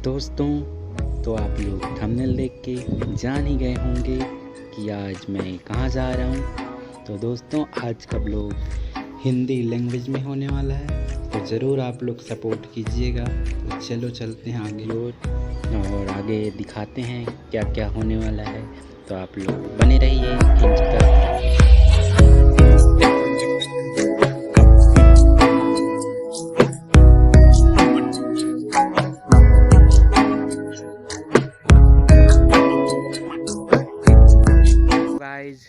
दोस्तों, तो आप लोग थंबनेल देख के जान ही गए होंगे कि आज मैं कहाँ जा रहा हूँ। तो दोस्तों, आज का ब्लॉग हिंदी लैंग्वेज में होने वाला है, तो ज़रूर आप लोग सपोर्ट कीजिएगा। तो चलो चलते हैं आगे और आगे दिखाते हैं क्या क्या होने वाला है। तो आप लोग बने रहिए एंड तक। गाइस,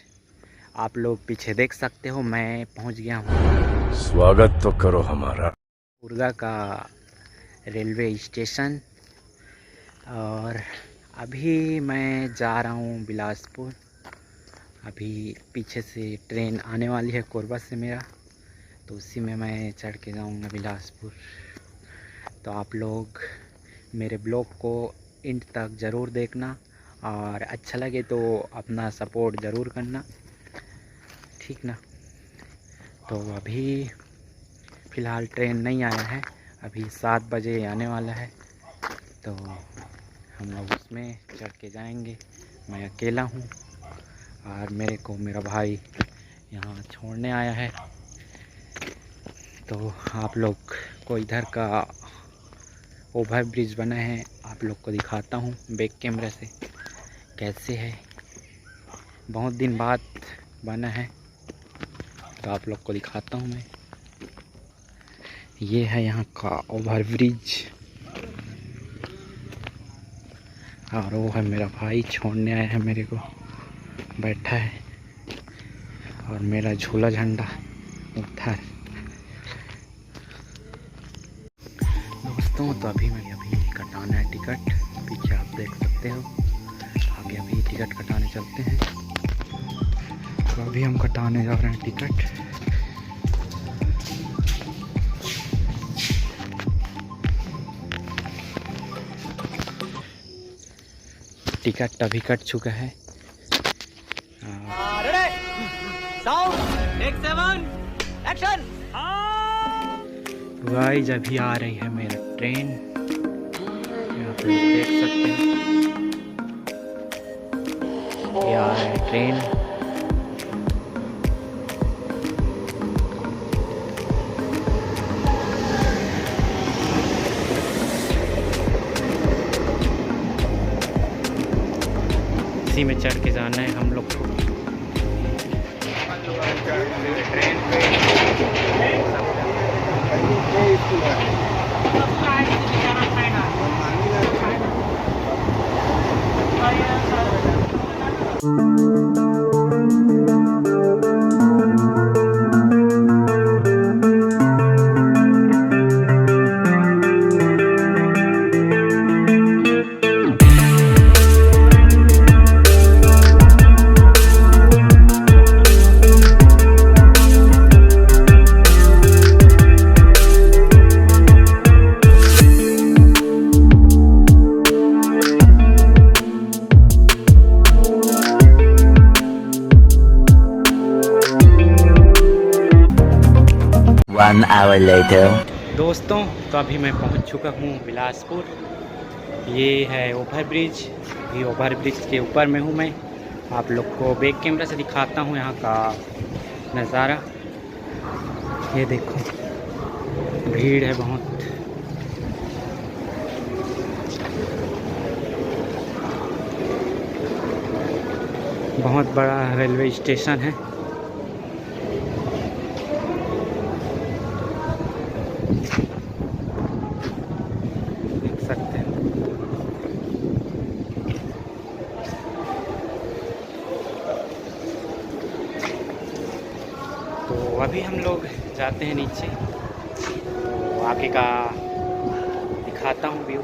आप लोग पीछे देख सकते हो, मैं पहुंच गया हूँ स्वागत तो करो हमारा उर्गा का रेलवे स्टेशन। और अभी मैं जा रहा हूँ बिलासपुर। अभी पीछे से ट्रेन आने वाली है कोरबा से मेरा, तो उसी में मैं चढ़ के जाऊँगा बिलासपुर। तो आप लोग मेरे ब्लॉग को एंड तक ज़रूर देखना और अच्छा लगे तो अपना सपोर्ट ज़रूर करना, ठीक ना। तो अभी फ़िलहाल ट्रेन नहीं आया है, अभी 7 बजे आने वाला है, तो हम लोग उसमें चढ़ के जाएंगे। मैं अकेला हूँ और मेरे को मेरा भाई यहाँ छोड़ने आया है। तो आप लोग को इधर का ओवर ब्रिज बना है, आप लोग को दिखाता हूँ बैक कैमरा से कैसे है। बहुत दिन बाद बना है, तो आप लोग को दिखाता हूँ मैं। ये है यहाँ का ओवर ब्रिज और वो है मेरा भाई छोड़ने आया है, मेरे को बैठा है और मेरा झूला झंडा उधर। दोस्तों, तो अभी कटाना है टिकट, पीछे आप देख सकते हो। आगे अभी टिकट कटाने चलते हैं। तो अभी हम कटाने जा रहे हैं टिकट। टिकट अभी कट चुका है। गाइस, अभी आ रही है मेरा ट्रेन, आप लोग देख सकते हैं। ये आ रहा है ट्रेन। इसी में चढ़ के जाना है हम लोग को ट्रेन पे। One hour later. दोस्तों, तो अभी मैं पहुंच चुका हूं बिलासपुर। ये है ओवर ब्रिज, ये ओवर ब्रिज के ऊपर में हूं मैं। आप लोग को बैक कैमरा से दिखाता हूं यहाँ का नज़ारा। ये देखो, भीड़ है बहुत। बहुत बड़ा रेलवे स्टेशन है। देख सकते हैं। तो अभी हम लोग जाते हैं नीचे, तो आगे का दिखाता हूँ व्यू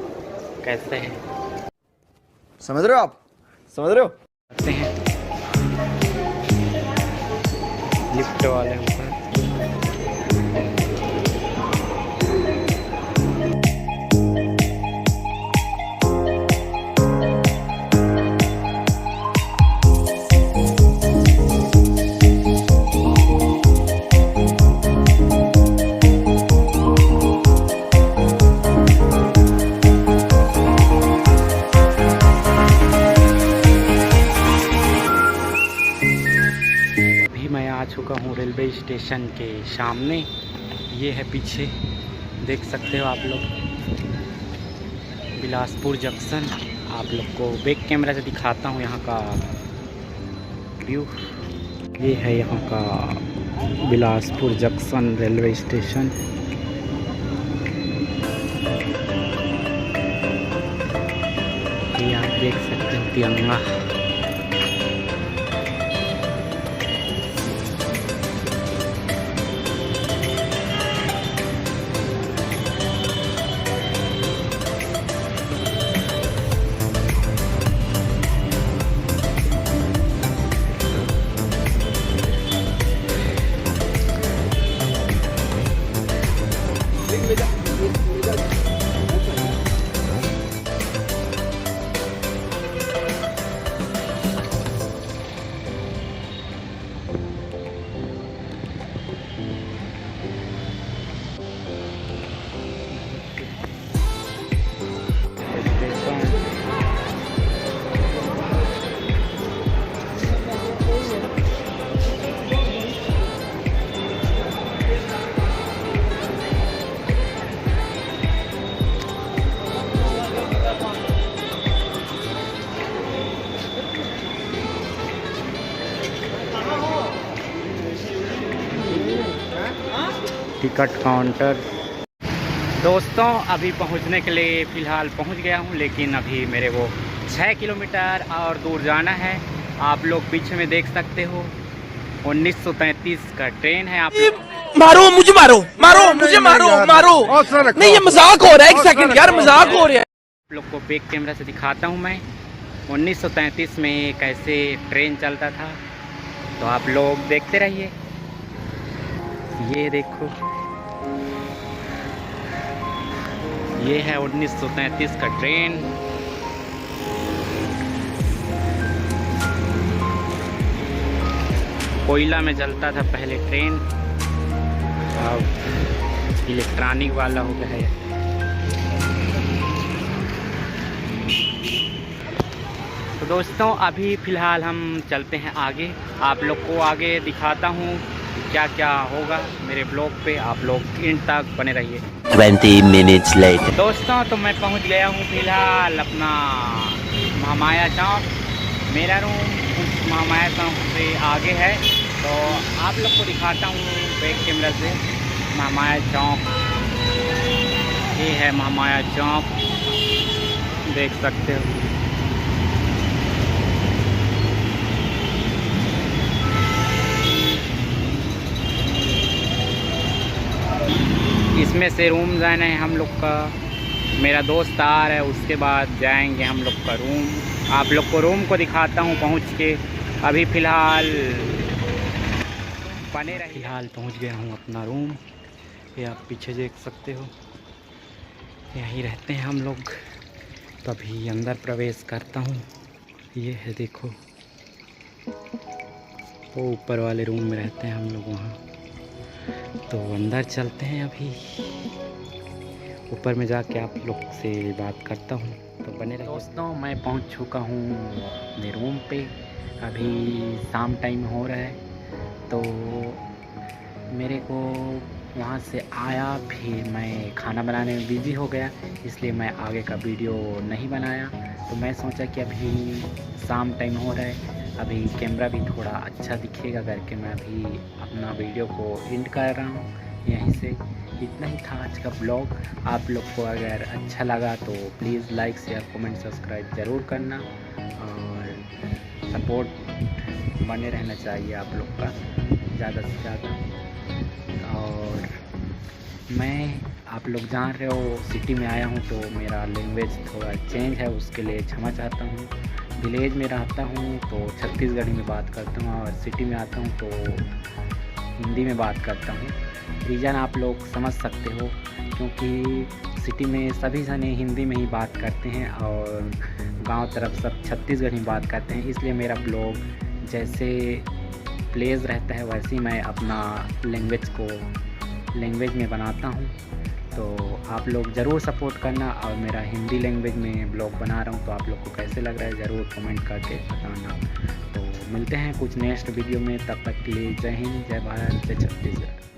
कैसे है। समझ रहे हो आप? समझ रहे हो? जाते हैं लिफ्ट वाले ऊपर। रेलवे स्टेशन के सामने। ये है पीछे, देख सकते हो आप लोग, बिलासपुर जंक्शन। आप लोग को बैक कैमरा से दिखाता हूँ यहाँ का व्यू। ये है यहाँ का बिलासपुर जंक्शन रेलवे स्टेशन। ये आप देख सकते हो तिरंगा। Ticket counter. दोस्तों अभी पहुंचने के लिए फ़िलहाल पहुंच गया हूं, लेकिन अभी मेरे को 6 किलोमीटर और दूर जाना है। आप लोग पीछे में देख सकते हो 1933 का ट्रेन है। आप मारो मुझे, मारो मारो मुझे, मारो मारो। नहीं ये मजाक हो रहा है, एक सेकंड यार, मजाक हो रहा है। आप लोग को बैक कैमरा से दिखाता हूं मैं 1933 में कैसे ट्रेन चलता था, तो आप लोग देखते रहिए। ये देखो, ये है 1933 का ट्रेन। कोयला में चलता था पहले ट्रेन, अब इलेक्ट्रॉनिक वाला हो गया है। तो दोस्तों अभी फ़िलहाल हम चलते हैं आगे, आप लोग को आगे दिखाता हूँ क्या क्या होगा मेरे ब्लॉग पे। आप लोग इन तक बने रहिए। 20 minutes later। दोस्तों तो मैं पहुंच गया हूँ फ़िलहाल अपना महामाया चौक। मेरा रूम उस महामाया चौक से आगे है, तो आप लोग को दिखाता हूँ बैक कैमरा से महामाया चौक। ये है महामाया चौक, देख सकते हो। इसमें से रूम जाना है हम लोग का। मेरा दोस्त आ रहा है, उसके बाद जाएंगे हम लोग का रूम। आप लोग को रूम को दिखाता हूँ पहुँच के। अभी फ़िलहाल बने रहे। फ़िलहाल पहुँच गया हूँ अपना रूम। ये आप पीछे देख सकते हो, यहीं रहते हैं हम लोग। तो अभी अंदर प्रवेश करता हूँ। ये है देखो, वो ऊपर वाले रूम में रहते हैं हम लोग वहाँ। तो अंदर चलते हैं, अभी ऊपर में जाके आप लोग से बात करता हूँ, तो बने रहिए। दोस्तों मैं पहुँच चुका हूँ अपने रूम पे। अभी शाम टाइम हो रहा है, तो मेरे को वहाँ से आया, फिर मैं खाना बनाने में बिज़ी हो गया, इसलिए मैं आगे का वीडियो नहीं बनाया। तो मैं सोचा कि अभी शाम टाइम हो रहा है, अभी कैमरा भी थोड़ा अच्छा दिखेगा करके मैं अभी अपना वीडियो को एंड कर रहा हूँ यहीं से। इतना ही था आज का ब्लॉग। आप लोग को अगर अच्छा लगा तो please like share comment subscribe ज़रूर करना, और सपोर्ट बने रहना चाहिए आप लोग का ज़्यादा से ज़्यादा। और मैं, आप लोग जान रहे हो, सिटी में आया हूँ तो मेरा लैंग्वेज थोड़ा चेंज है, उसके लिए क्षमा चाहता हूँ। विलेज में रहता हूँ तो छत्तीसगढ़ी में बात करता हूँ, और सिटी में आता हूँ तो हिंदी में बात करता हूँ। रीज़न आप लोग समझ सकते हो, क्योंकि सिटी में सभी जने हिंदी में ही बात करते हैं और गांव तरफ सब छत्तीसगढ़ी में बात करते हैं। इसलिए मेरा ब्लॉग जैसे प्लेस रहता है वैसे ही मैं अपना लैंग्वेज में बनाता हूँ। तो आप लोग ज़रूर सपोर्ट करना। और मेरा हिंदी लैंग्वेज में ब्लॉग बना रहा हूँ, तो आप लोग को कैसे लग रहा है ज़रूर कमेंट करके बताना। तो मिलते हैं कुछ नेक्स्ट वीडियो में, तब तक के लिए जय हिंद, जय भारत, जय छत्तीसगढ़।